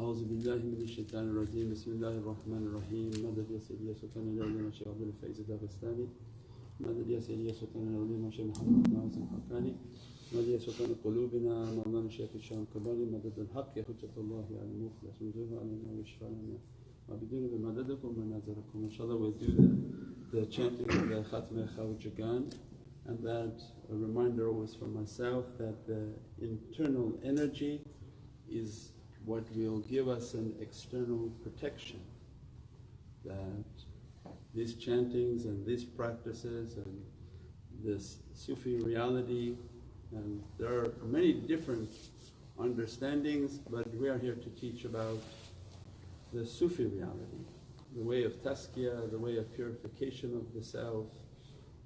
أعوذ بالله من الشيطان الرجيم بسم الله الرحمن الرحيم مدد يا سيدي يا سلطان الأولين والشيخ عبد الفائز الداغستاني مدد يا سيدي يا سلطان الأولين والشيخ محمد نازم حقاني مدد يا سلطان قلوبنا مولانا الشيخ هشام قباني مدد الحق يا حجة الله على المخلص انزله علينا واشفع لنا وبدون بمددكم ونازلكم. Inshallah we'll do the chanting of the Khatma Khawjagan, and that a reminder always for myself that the internal energy is what will give us an external protection, that these chantings and these practices and this Sufi reality, and there are many different understandings, but we are here to teach about the Sufi reality, the way of tazkiyah, the way of purification of the self,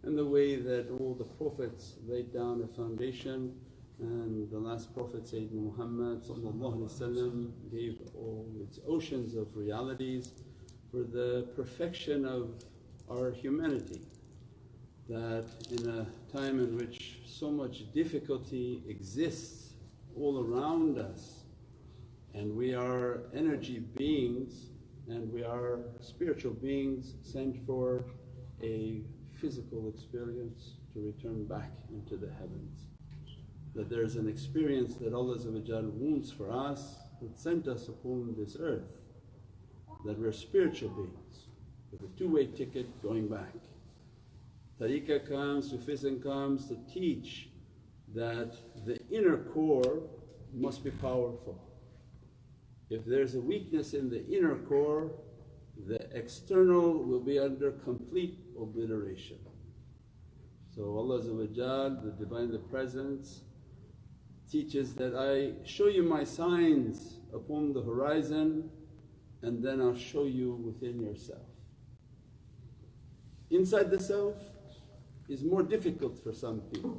and the way that all the Prophets laid down a foundation. And the last Prophet Sayyidina Muhammad gave all its oceans of realities for the perfection of our humanity. That in a time in which so much difficulty exists all around us, and we are energy beings and we are spiritual beings sent for a physical experience to return back into the heavens. That there is an experience that Allah wants for us, that sent us upon this earth, that we're spiritual beings with a two-way ticket going back. Tariqah comes, Sufism comes to teach that the inner core must be powerful. If there's a weakness in the inner core, the external will be under complete obliteration. So Allah the Divine the Presence teaches that I show you my signs upon the horizon and then I'll show you within yourself. Inside the self is more difficult for some people.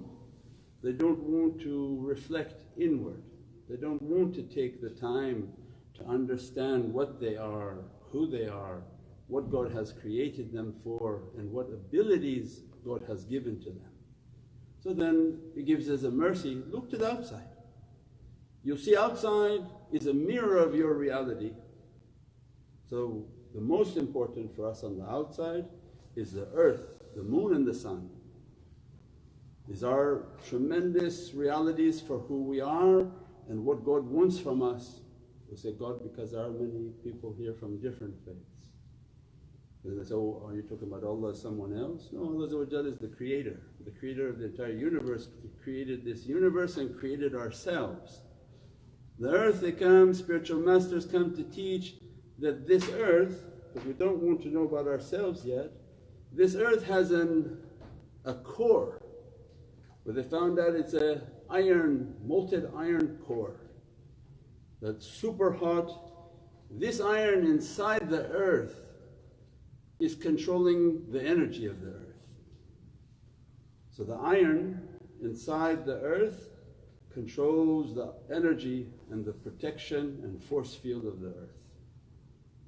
They don't want to reflect inward, they don't want to take the time to understand what they are, who they are, what God has created them for, and what abilities God has given to them. So then He gives us a mercy, look to the outside. You'll see outside is a mirror of your reality. So the most important for us on the outside is the earth, the moon and the sun. These are tremendous realities for who we are and what God wants from us. We say God because there are many people here from different faiths. And they say, oh, are you talking about Allah as someone else? No, Allah is the creator of the entire universe. He created this universe and created ourselves. The earth, they come, spiritual masters come to teach that this earth, because we don't want to know about ourselves yet, this earth has a core where they found out it's a molten iron core that's super hot. This iron inside the earth is controlling the energy of the earth. So the iron inside the earth controls the energy and the protection and force field of the earth.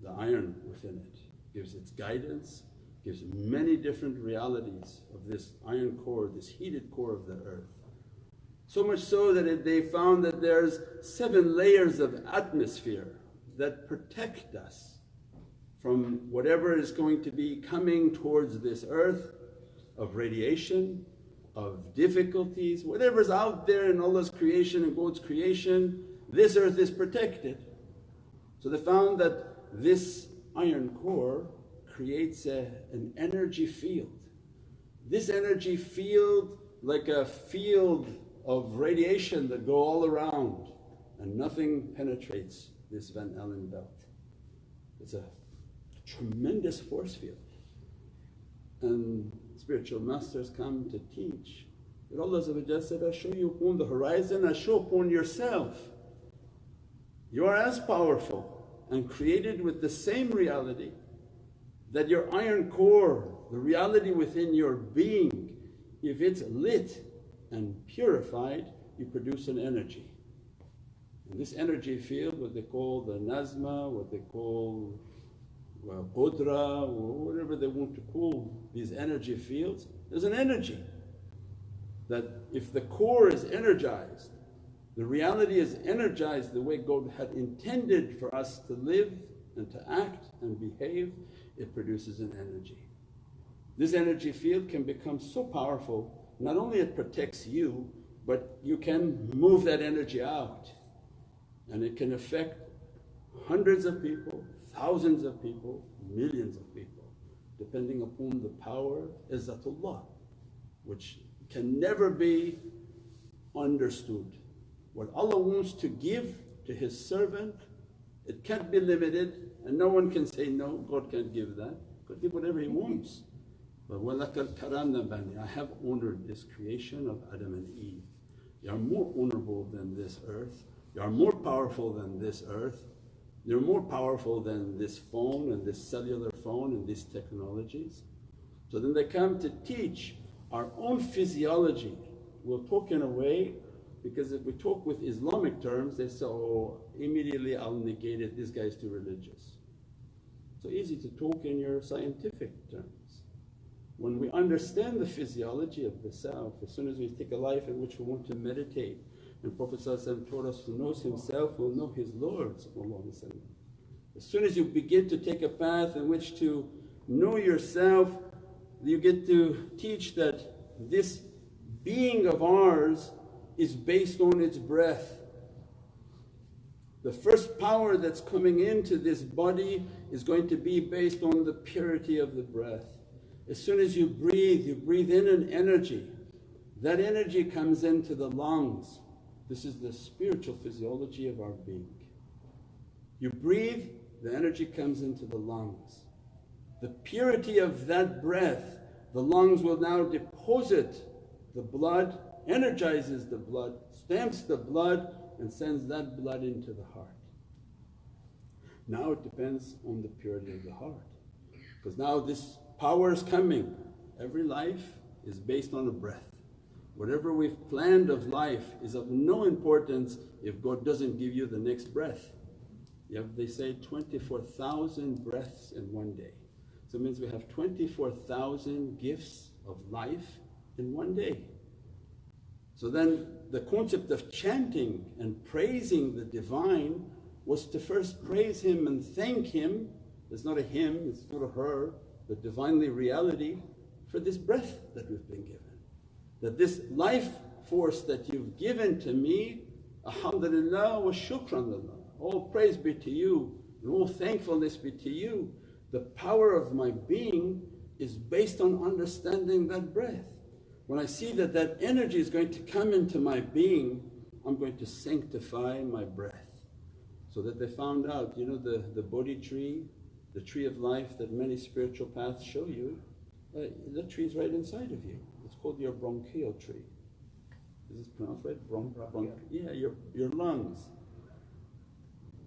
The iron within it gives its guidance, gives many different realities of this iron core, this heated core of the earth. So much so that they found that there's 7 layers of atmosphere that protect us from whatever is going to be coming towards this earth of radiation, of difficulties, whatever's out there in Allah's creation and God's creation, this earth is protected. So they found that this iron core creates an energy field. This energy field, like a field of radiation that go all around, and nothing penetrates this Van Allen belt. It's a tremendous force field. And spiritual masters come to teach that Allah said, I show you upon the horizon, I show upon yourself. You are as powerful and created with the same reality, that your iron core, the reality within your being, if it's lit and purified, you produce an energy. And this energy field, what they call the nazma, what they call qudra, or whatever they want to call these energy fields, there's an energy that if the core is energized The reality is energized the way God had intended for us to live and to act and behave. It produces an energy. This energy field can become so powerful, not only it protects you, but you can move that energy out, and it can affect hundreds of people, thousands of people, millions of people, depending upon the power, izzatullah, which can never be understood. What Allah wants to give to His servant, it can't be limited, and no one can say, no, God can't give that. God give whatever He wants. But وَلَقَدْ كَرَمْنَا بَنِي, I have honored this creation of Adam and Eve. You are more honorable than this earth, you are more powerful than this earth, you're more powerful than this phone and this cellular phone and these technologies. So then they come to teach our own physiology. We'll talk in a way, because if we talk with Islamic terms, they say, oh, immediately I'll negate it, this guy's too religious. So easy to talk in your scientific terms. When we understand the physiology of the self, as soon as we take a life in which we want to meditate, and Prophet taught us, who knows himself will know his Lord. As soon as you begin to take a path in which to know yourself, you get to teach that this being of ours is based on its breath. The first power that's coming into this body is going to be based on the purity of the breath. As soon as you breathe in an energy. That energy comes into the lungs. This is the spiritual physiology of our being. You breathe, the energy comes into the lungs. The purity of that breath, the lungs will now deposit the blood, energizes the blood, stamps the blood and sends that blood into the heart. Now it depends on the purity of the heart, because now this power is coming. Every life is based on a breath. Whatever we've planned of life is of no importance if God doesn't give you the next breath. They say 24,000 breaths in one day. So it means we have 24,000 gifts of life in one day. So then the concept of chanting and praising the Divine was to first praise Him and thank Him. It's not a him, it's not a her, the Divinely reality, for this breath that we've been given. That this life force that you've given to me, alhamdulillah wa shukran lillah, all praise be to you and all thankfulness be to you. The power of my being is based on understanding that breath. When I see that that energy is going to come into my being, I'm going to sanctify my breath. So that they found out, the Bodhi tree, the tree of life that many spiritual paths show you, the tree is right inside of you. It's called your bronchial tree. Is this pronounced right? Yeah, your lungs.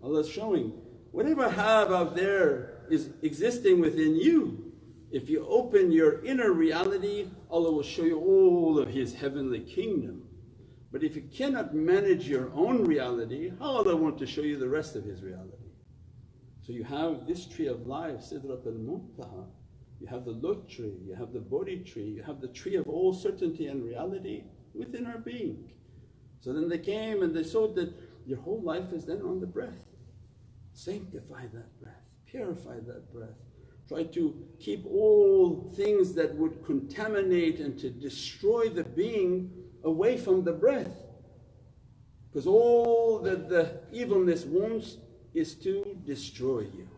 Allah's showing, whatever I have out there is existing within you. If you open your inner reality, Allah will show you all of His heavenly kingdom. But if you cannot manage your own reality, how Allah want to show you the rest of His reality? So you have this tree of life, Sidrat al-Muntaha, you have the Lut tree, you have the Bodhi tree, you have the tree of all certainty and reality within our being. So then they came and they saw that your whole life is then on the breath. Sanctify that breath, purify that breath. Try to keep all things that would contaminate and to destroy the being away from the breath. Because all that the evilness wants is to destroy you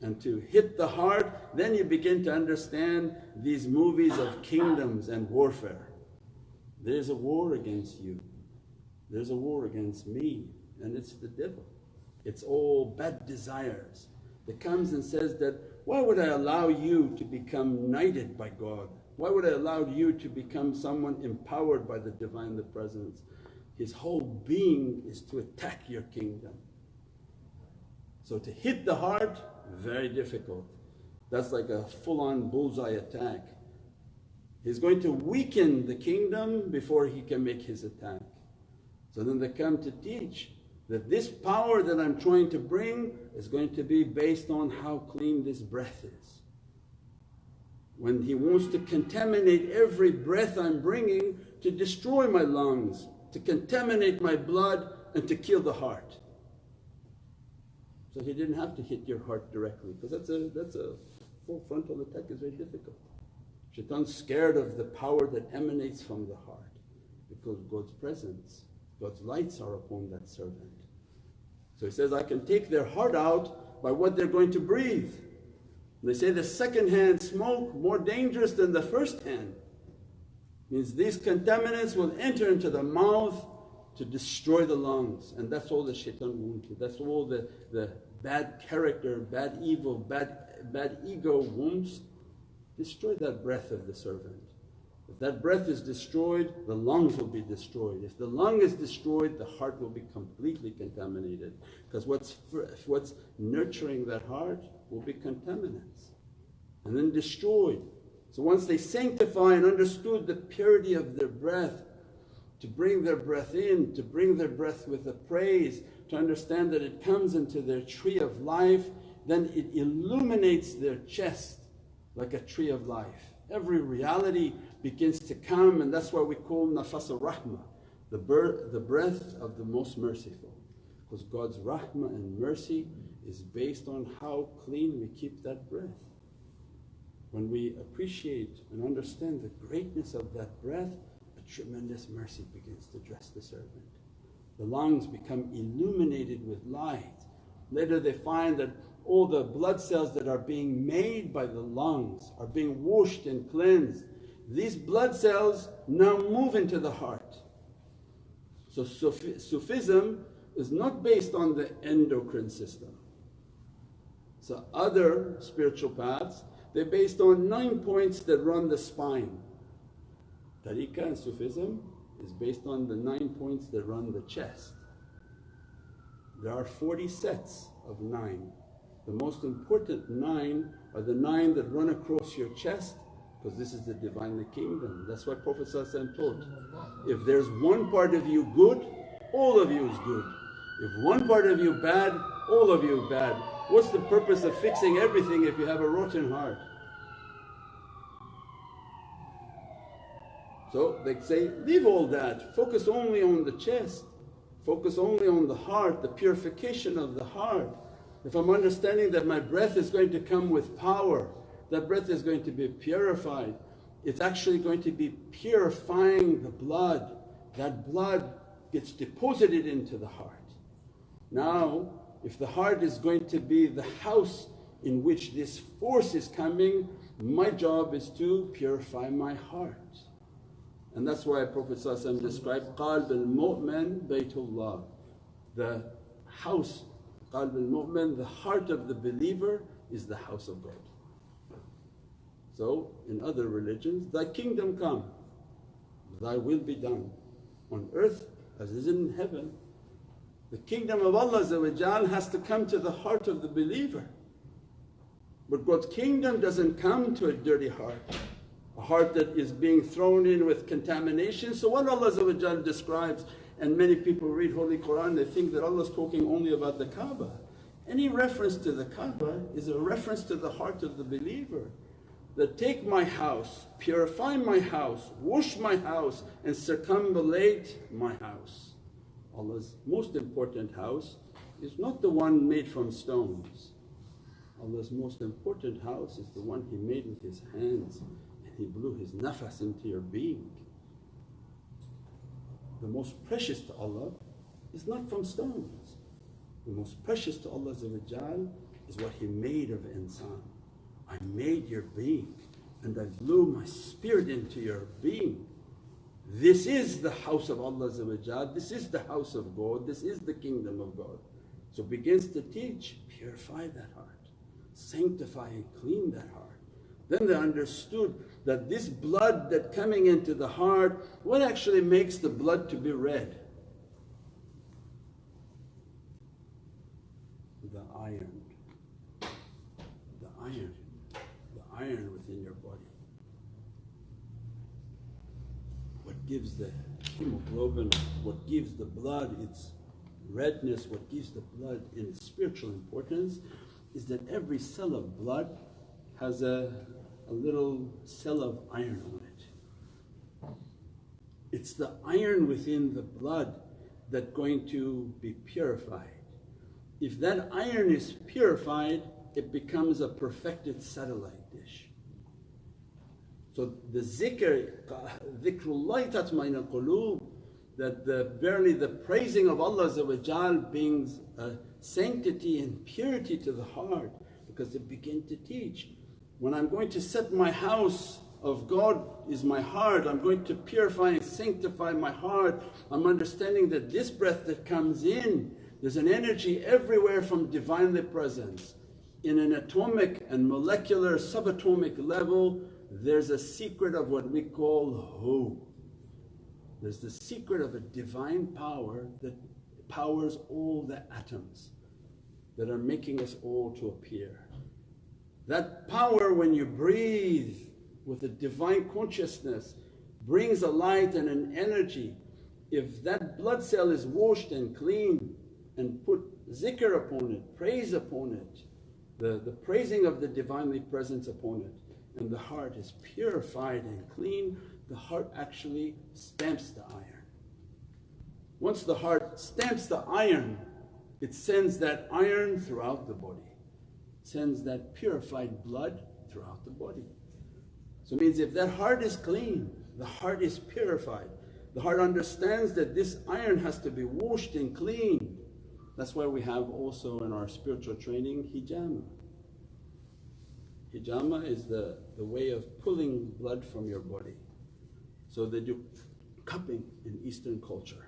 and to hit the heart. Then you begin to understand these movies of kingdoms and warfare. There's a war against you, there's a war against me, and it's the devil. It's all bad desires that comes and says that, why would I allow you to become knighted by God? Why would I allow you to become someone empowered by the Divinely Presence? His whole being is to attack your kingdom. So to hit the heart, very difficult. That's like a full-on bullseye attack. He's going to weaken the kingdom before he can make his attack. So then they come to teach that this power that I'm trying to bring is going to be based on how clean this breath is. When he wants to contaminate every breath I'm bringing to destroy my lungs, to contaminate my blood and to kill the heart. So he didn't have to hit your heart directly, because that's a full frontal attack is very difficult. Shaitan's scared of the power that emanates from the heart, because God's presence, God's lights are upon that servant. So he says, I can take their heart out by what they're going to breathe. They say the second hand smoke more dangerous than the first hand. Means these contaminants will enter into the mouth to destroy the lungs, and that's all the shaitan wanted. That's all the bad character, bad evil, bad ego wants. Destroy that breath of the servant. If that breath is destroyed, the lungs will be destroyed. If the lung is destroyed, the heart will be completely contaminated, because what's nurturing that heart will be contaminants and then destroyed. So once they sanctify and understood the purity of their breath, to bring their breath in, to bring their breath with a praise, to understand that it comes into their tree of life, then it illuminates their chest like a tree of life. Every reality begins to come, and that's why we call nafas al-rahmah, the breath of the most merciful, because God's rahmah and mercy is based on how clean we keep that breath. When we appreciate and understand the greatness of that breath, a tremendous mercy begins to dress the servant. The lungs become illuminated with light. Later they find that all the blood cells that are being made by the lungs are being washed and cleansed. These blood cells now move into the heart. So Sufism is not based on the endocrine system. So other spiritual paths, they're based on 9 points that run the spine. Tariqah and Sufism is based on the 9 points that run the chest. There are 40 sets of 9. The most important 9 are the 9 that run across your chest, because this is the Divinely Kingdom. That's what Prophet taught. If there's one part of you good, all of you is good. If one part of you bad, all of you bad. What's the purpose of fixing everything if you have a rotten heart? So they say, leave all that, focus only on the chest, focus only on the heart, the purification of the heart. If I'm understanding that my breath is going to come with power, that breath is going to be purified, it's actually going to be purifying the blood. That blood gets deposited into the heart. Now if the heart is going to be the house in which this force is coming, my job is to purify my heart. And that's why Prophet described qalb al-mu'min baytullah, the house. Qalb al-mu'min, the heart of the believer, is the house of God. So in other religions, thy kingdom come, thy will be done on earth as is in heaven. The kingdom of Allah has to come to the heart of the believer. But God's kingdom doesn't come to a dirty heart, a heart that is being thrown in with contamination. So what Allah describes, and many people read Holy Qur'an, they think that Allah is talking only about the Kaaba. Any reference to the Kaaba is a reference to the heart of the believer. That take my house, purify my house, wash my house and circumambulate my house. Allah's most important house is not the one made from stones. Allah's most important house is the one He made with His hands, and He blew His nafas into your being. The most precious to Allah is not from stones. The most precious to Allah is what He made of insan. I made your being and I blew my spirit into your being. This is the house of Allah, this is the house of God, this is the kingdom of God. So begins to teach, purify that heart, sanctify and clean that heart. Then they understood that this blood that coming into the heart, what actually makes the blood to be red? The iron. The iron within your body. What gives the hemoglobin, what gives the blood its redness, what gives the blood in its spiritual importance is that every cell of blood has a little cell of iron on it. It's the iron within the blood that's going to be purified. If that iron is purified, it becomes a perfected satellite dish. So the dhikrullah tatmain al-qulub, that verily the praising of Allah brings sanctity and purity to the heart, because they begin to teach, when I'm going to set my house of God is my heart, I'm going to purify and sanctify my heart. I'm understanding that this breath that comes in, there's an energy everywhere from Divinely Presence. In an atomic and molecular subatomic level, there's a secret of what we call Hu. There's the secret of a divine power that powers all the atoms that are making us all to appear. That power, when you breathe with a divine consciousness, brings a light and an energy. If that blood cell is washed and clean and put zikr upon it, praise upon it, the praising of the Divinely Presence upon it, and the heart is purified and clean, the heart actually stamps the iron. Once the heart stamps the iron, it sends that iron throughout the body, sends that purified blood throughout the body. So it means if that heart is clean, the heart is purified, the heart understands that this iron has to be washed and clean. That's why we have also in our spiritual training hijama. Hijama is the way of pulling blood from your body. So they do cupping in Eastern culture.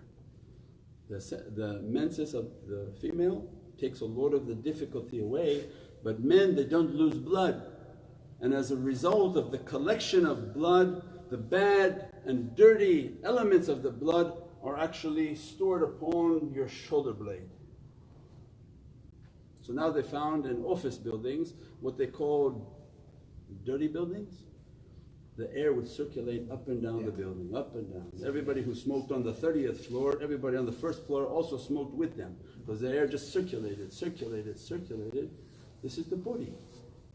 The menses of the female takes a lot of the difficulty away, but men, they don't lose blood. And as a result of the collection of blood, the bad and dirty elements of the blood are actually stored upon your shoulder blade. So now they found in office buildings what they call dirty buildings. The air would circulate up and down the building, up and down. Everybody who smoked on the 30th floor, everybody on the first floor also smoked with them, because the air just circulated. This is the body.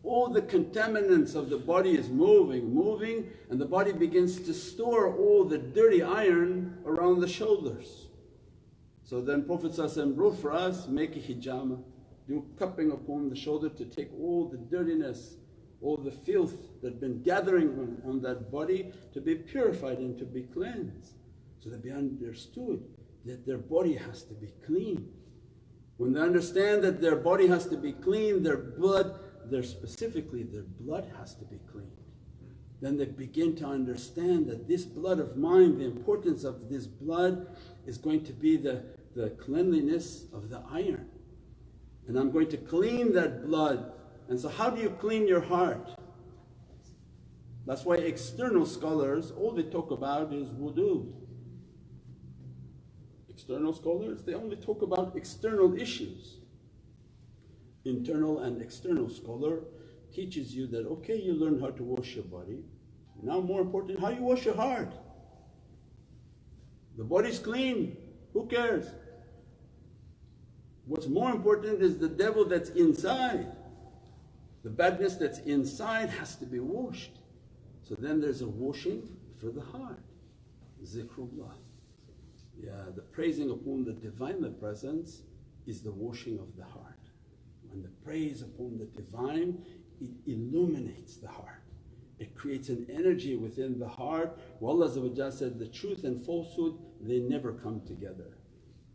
All the contaminants of the body is moving, and the body begins to store all the dirty iron around the shoulders. So then Prophet wrote for us, make a hijama, do cupping upon the shoulder to take all the dirtiness, all the filth that been gathering on that body to be purified and to be cleansed. So that they understood that their body has to be clean. When they understand that their body has to be clean, their blood, specifically their blood has to be clean. Then they begin to understand that this blood of mine, the importance of this blood is going to be the cleanliness of the iron. And I'm going to clean that blood. And so how do you clean your heart? That's why external scholars, all they talk about is wudu. External scholars, they only talk about external issues. Internal and external scholar teaches you that, okay, you learn how to wash your body. Now more important, how you wash your heart. The body's clean, who cares? What's more important is the devil that's inside. The badness that's inside has to be washed. So then there's a washing for the heart. Zikrullah. Yeah, the praising upon the Divinely Presence is the washing of the heart. When the praise upon the Divine, it illuminates the heart. It creates an energy within the heart. Allah said, the truth and falsehood, they never come together.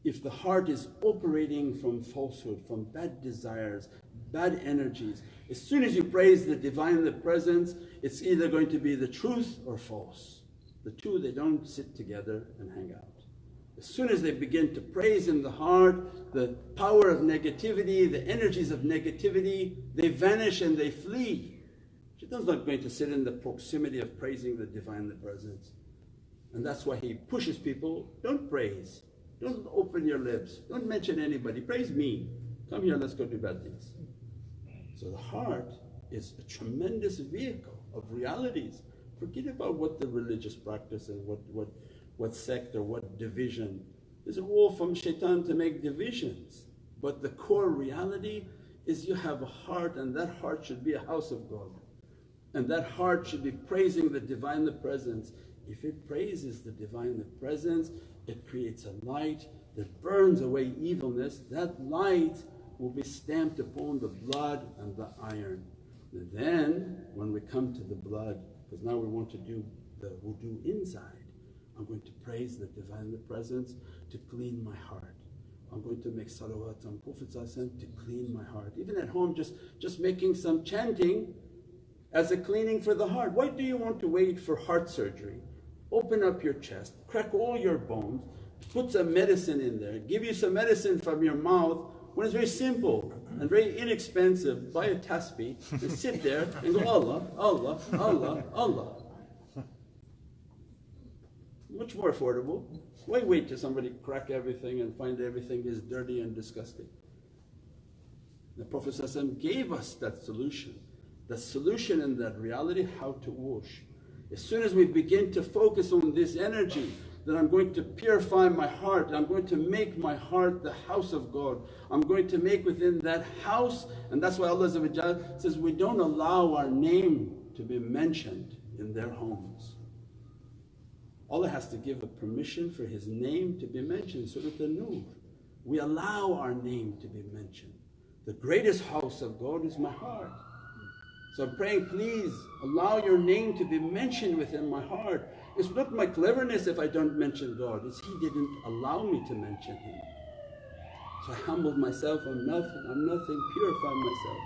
If the heart is operating from falsehood, from bad desires, bad energies, as soon as you praise the Divinely Presence, it's either going to be the truth or false. The two, they don't sit together and hang out. As soon as they begin to praise in the heart, the power of negativity, the energies of negativity, they vanish and they flee. Shaitan's not going to sit in the proximity of praising the Divinely Presence. And that's why he pushes people, don't praise, don't open your lips, don't mention anybody, praise me. Come here, let's go do bad things. So the heart is a tremendous vehicle of realities. Forget about what the religious practice and what sect or what division. These are all from shaitan to make divisions. But the core reality is you have a heart, and that heart should be a house of God. And that heart should be praising the Divinely Presence If it praises the Divine Presence, it creates a light that burns away evilness. That light will be stamped upon the blood and the iron. And then when we come to the blood, because now we want to do the wudu inside, I'm going to praise the Divine Presence to clean my heart. I'm going to make salawat on Prophet to clean my heart. Even at home, just making some chanting as a cleaning for the heart. Why do you want to wait for heart surgery? Open up your chest, crack all your bones, put some medicine in there, give you some medicine from your mouth, when it's very simple and very inexpensive. Buy a tasbih and sit there and go Allah, Allah, Allah, Allah. Much more affordable. Why wait till somebody crack everything and find everything is dirty and disgusting? The Prophet ﷺ gave us that solution. The solution and that reality, how to wash. As soon as we begin to focus on this energy, that I'm going to purify my heart, I'm going to make my heart the house of God. I'm going to make within that house, and that's why Allah says we don't allow our name to be mentioned in their homes. Allah has to give a permission for His name to be mentioned. Surah An-Nur, we allow our name to be mentioned. The greatest house of God is my heart. So I'm praying, please allow your name to be mentioned within my heart. It's not my cleverness if I don't mention God, it's He didn't allow me to mention Him. So I humbled myself, I'm nothing, purify myself.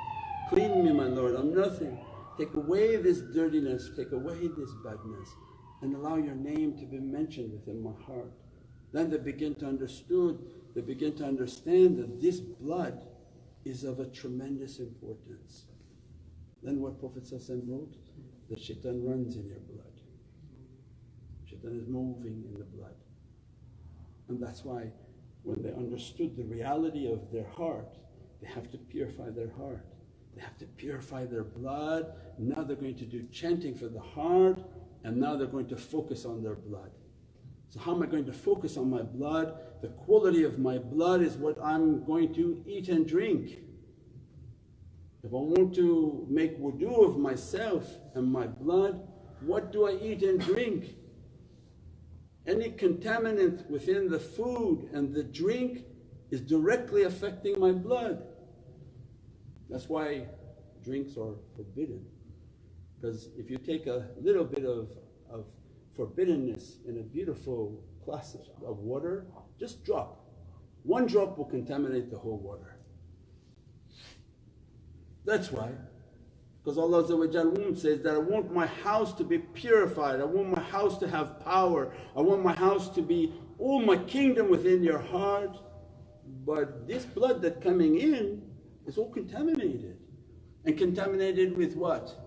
Clean me, my Lord, I'm nothing. Take away this dirtiness, take away this badness, and allow your name to be mentioned within my heart. Then they begin to understand that this blood is of a tremendous importance. Then what Prophet ﷺ wrote, that shaitan runs in your blood. Shaitan is moving in the blood. And that's why when they understood the reality of their heart, they have to purify their heart. They have to purify their blood. Now they're going to do chanting for the heart, and now they're going to focus on their blood. So how am I going to focus on my blood? The quality of my blood is what I'm going to eat and drink. If I want to make wudu of myself and my blood, what do I eat and drink? Any contaminant within the food and the drink is directly affecting my blood. That's why drinks are forbidden. Because if you take a little bit of forbiddenness in a beautiful glass of water, just drop. One drop will contaminate the whole water. That's why. Because Allah says that I want my house to be purified, I want my house to have power, I want my house to be all my kingdom within your heart. But this blood that's coming in is all contaminated. And contaminated with what?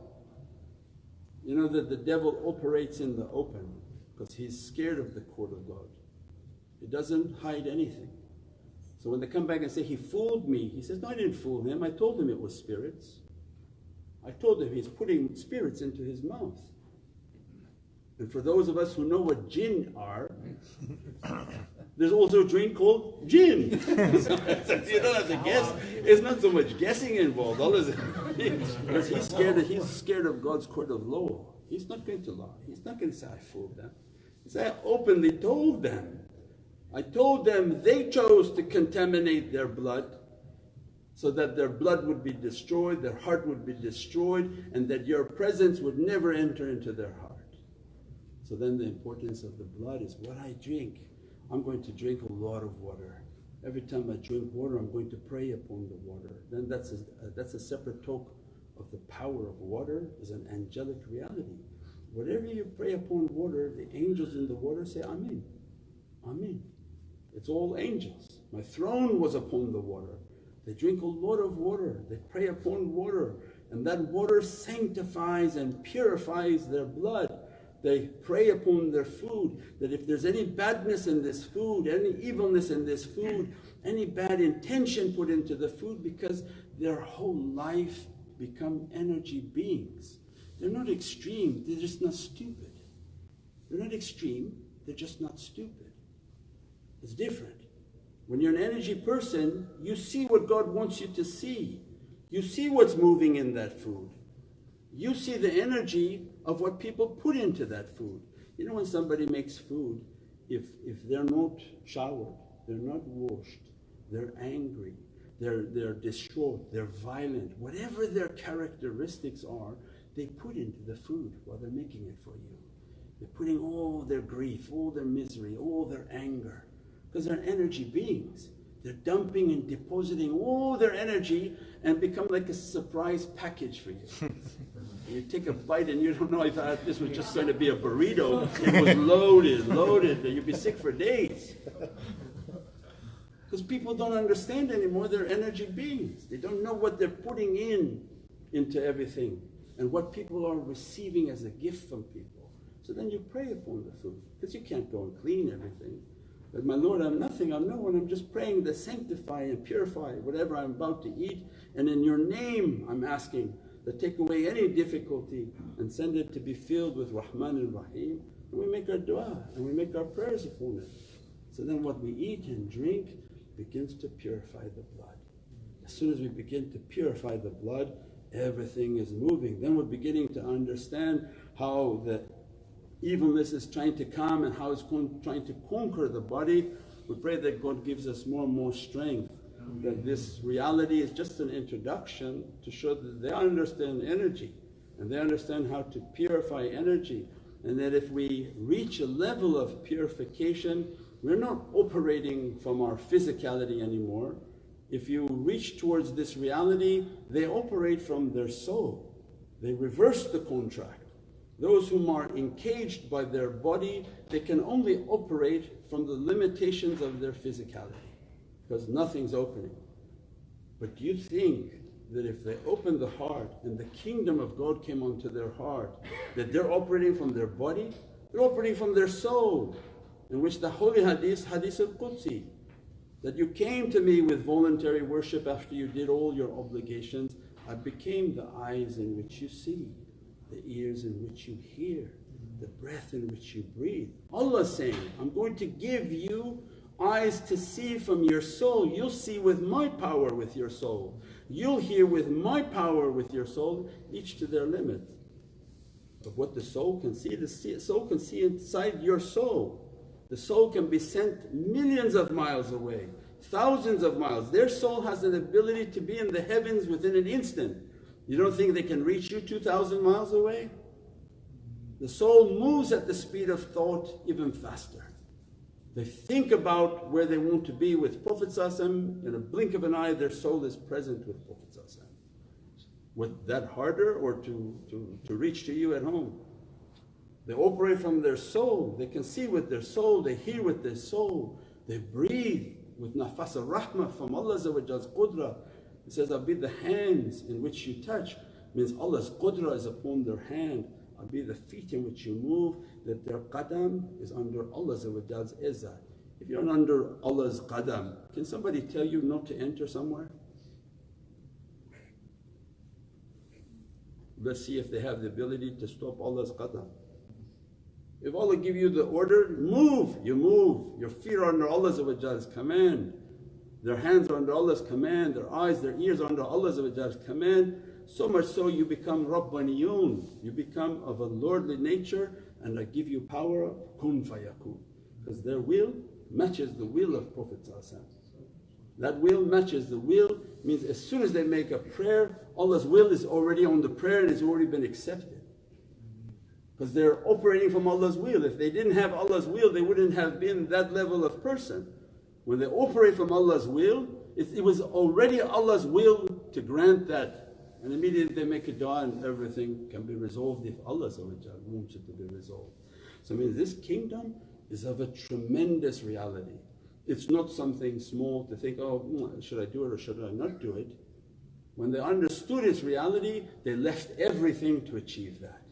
You know that the devil operates in the open because he's scared of the court of God. He doesn't hide anything. So when they come back and say, he fooled me, he says, no, I didn't fool him, I told him it was spirits. I told him he's putting spirits into his mouth. And for those of us who know what jinn are, there's also a drink called jinn. You don't have to guess. It's not so much guessing involved. Because he's scared of God's court of law. He's not going to lie. He's not going to say, I fooled them. He said, I openly told them. I told them they chose to contaminate their blood so that their blood would be destroyed, their heart would be destroyed, and that your presence would never enter into their heart. So then the importance of the blood is what I drink. I'm going to drink a lot of water. Every time I drink water, I'm going to pray upon the water. Then that's a separate talk of the power of water is an angelic reality. Whatever you pray upon water, the angels in the water say, Amin, Amin. It's all angels. My throne was upon the water. They drink a lot of water, they pray upon water, and that water sanctifies and purifies their blood. They pray upon their food, that if there's any badness in this food, any evilness in this food, any bad intention put into the food, because their whole life become energy beings. They're not extreme, they're just not stupid. They're not extreme, they're just not stupid. It's different. When you're an energy person, you see what God wants you to see. You see what's moving in that food. You see the energy of what people put into that food. You know when somebody makes food, if they're not showered, they're not washed, they're angry, they're distraught, they're violent, whatever their characteristics are, they put into the food while they're making it for you. They're putting all their grief, all their misery, all their anger, because they're energy beings. They're dumping and depositing all their energy and become like a surprise package for you. You take a bite and you don't know, I thought this was just going to be a burrito. It was loaded, you'd be sick for days. Because people don't understand anymore, they're energy beings. They don't know what they're putting into everything and what people are receiving as a gift from people. So then you pray upon the food, because you can't go and clean everything. But my Lord, I'm nothing, I'm no one, I'm just praying to sanctify and purify whatever I'm about to eat, and in your name I'm asking that take away any difficulty and send it to be filled with Rahman and Rahim. And we make our dua and we make our prayers upon it. So then what we eat and drink begins to purify the blood. As soon as we begin to purify the blood, everything is moving. Then we're beginning to understand how the evilness is trying to come and how it's trying to conquer the body. We pray that God gives us more and more strength, that this reality is just an introduction to show that they understand energy and they understand how to purify energy, and that if we reach a level of purification, we're not operating from our physicality anymore. If you reach towards this reality, they operate from their soul, they reverse the contract. Those whom are encaged by their body, they can only operate from the limitations of their physicality, because nothing's opening. But do you think that if they open the heart and the kingdom of God came onto their heart, that they're operating from their body? They're operating from their soul, in which the holy hadith al-Qudsi, that you came to me with voluntary worship after you did all your obligations. I became the eyes in which you see, the ears in which you hear, the breath in which you breathe. Allah is saying, I'm going to give you eyes to see from your soul. You'll see with my power with your soul. You'll hear with my power with your soul, each to their limit. Of what the soul can see, the soul can see inside your soul. The soul can be sent millions of miles away, thousands of miles. Their soul has an ability to be in the heavens within an instant. You don't think they can reach you 2,000 miles away? The soul moves at the speed of thought even faster. They think about where they want to be with Prophet ﷺ, in a blink of an eye their soul is present with Prophet ﷺ. Was that harder, or to reach to you at home? They operate from their soul, they can see with their soul, they hear with their soul, they breathe with nafas al-rahmah from Allah's qudra. It says, I'll be the hands in which you touch, means Allah's qudra is upon their hand. I'll be the feet in which you move, that their qadam is under Allah's izzah. If you're under Allah's qadam, can somebody tell you not to enter somewhere? Let's see if they have the ability to stop Allah's qadam. If Allah give you the order, move, you move. Your feet are under Allah's command. Their hands are under Allah's command, their eyes, their ears are under Allah's command. So much so you become Rabbaniyun, you become of a lordly nature, and I give you power of kun fayakun. Because their will matches the will of Prophet ﷺ. That will matches the will, means as soon as they make a prayer, Allah's will is already on the prayer and it's already been accepted. Because they're operating from Allah's will. If they didn't have Allah's will, they wouldn't have been that level of person. When they operate from Allah's will, it was already Allah's will to grant that. And immediately they make a dua and everything can be resolved if Allah wants it to be resolved. So I mean, this kingdom is of a tremendous reality. It's not something small to think, oh, should I do it or should I not do it? When they understood its reality, they left everything to achieve that.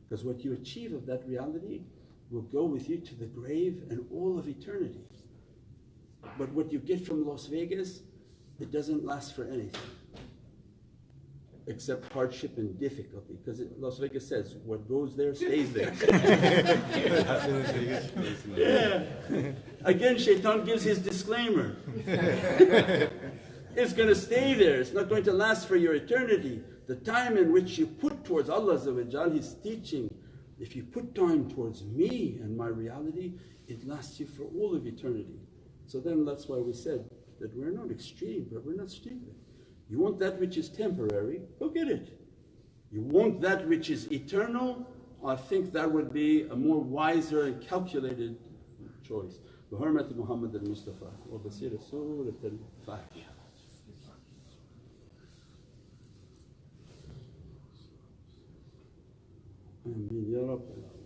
Because what you achieve of that reality will go with you to the grave and all of eternity. But what you get from Las Vegas, it doesn't last for anything except hardship and difficulty, because Las Vegas says, what goes there stays there. Yeah. Again, shaitan gives his disclaimer. It's going to stay there, it's not going to last for your eternity. The time in which you put towards Allah His teaching, If you put time towards me and my reality, it lasts you for all of eternity. So then that's why we said that we're not extreme, but we're not stupid. You want that which is temporary, go get it. You want that which is eternal, I think that would be a more wiser and calculated choice. بحرمة محمد المصطفى وبصير سورة الفاتحة. آمين يا رب.